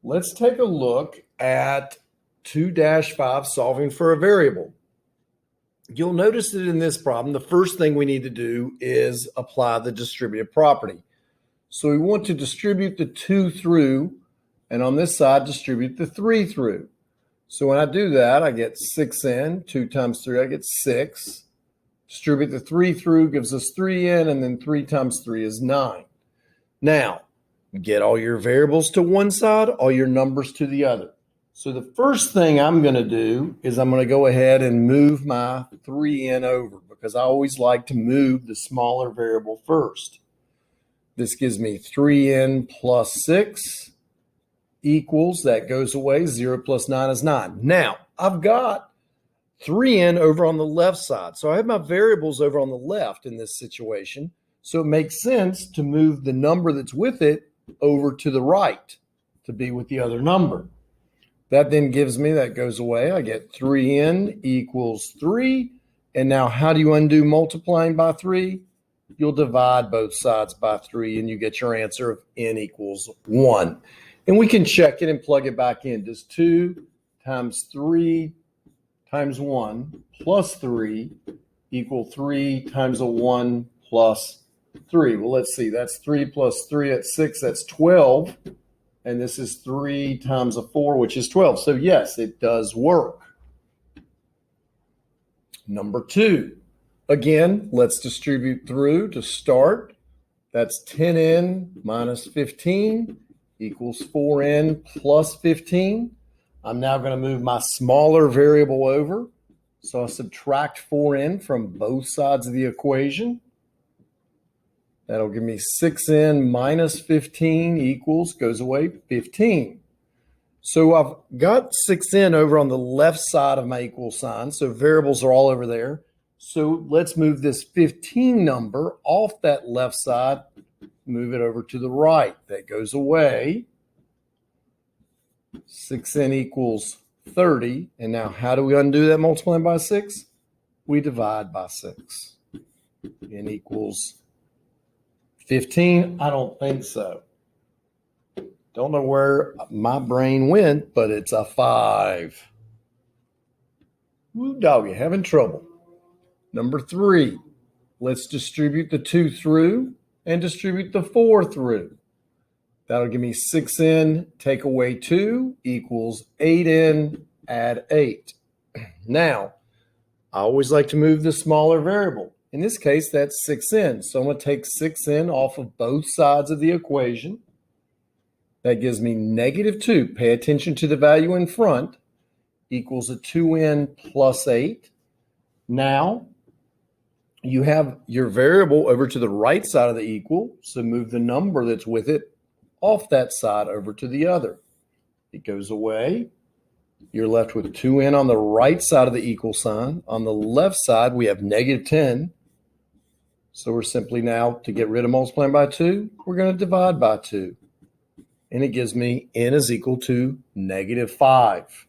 Let's take a look at 2-5 solving for a variable. You'll notice that in this problem, the first thing we need to do is apply the distributive property. So we want to distribute the 2 through, and on this side, distribute the 3 through. So when I do that, I get 6n, 2 times 3, I get 6. Distribute the 3 through gives us 3n, and then 3 times 3 is 9. Now, get all your variables to one side, all your numbers to the other. So the first thing I'm going to do is I'm going to go ahead and move my 3n over because I always like to move the smaller variable first. This gives me 3n plus 6 equals, that goes away, 0 plus 9 is 9. Now, I've got 3n over on the left side. So I have my variables over on the left in this situation. So it makes sense to move the number that's with it over to the right to be with the other number. That then gives me, that goes away, I get 3n equals 3. And now how do you undo multiplying by 3? You'll divide both sides by 3 and you get your answer of n equals 1. And we can check it and plug it back in. Does 2 times 3 times 1 plus 3 equal 3 times a 1 plus 3? Well, let's see. That's 3 plus 3 at 6. That's 12. And this is 3 times a 4, which is 12. So yes, it does work. Number 2. Again, let's distribute through to start. That's 10n minus 15 equals 4n plus 15. I'm now going to move my smaller variable over. So I'll subtract 4n from both sides of the equation. That'll give me 6n minus 15 equals, goes away, 15. So I've got 6n over on the left side of my equal sign. So variables are all over there. So let's move this 15 number off that left side, move it over to the right. That goes away. 6n equals 30. And now how do we undo that multiplying by 6? We divide by 6. n equals 15? I don't think so. Don't know where my brain went, but it's a 5. Woo doggy, having trouble. Number 3, let's distribute the 2 through and distribute the 4 through. That'll give me 6n, take away 2 equals 8n, add 8. Now, I always like to move the smaller variable. In this case, that's 6n. So I'm going to take 6n off of both sides of the equation. That gives me negative 2. Pay attention to the value in front. Equals a 2n plus 8. Now, you have your variable over to the right side of the equal. So move the number that's with it off that side over to the other. It goes away. You're left with 2n on the right side of the equal sign. On the left side, we have negative 10. So we're simply now, to get rid of multiplying by 2, we're going to divide by 2. And it gives me n is equal to negative 5.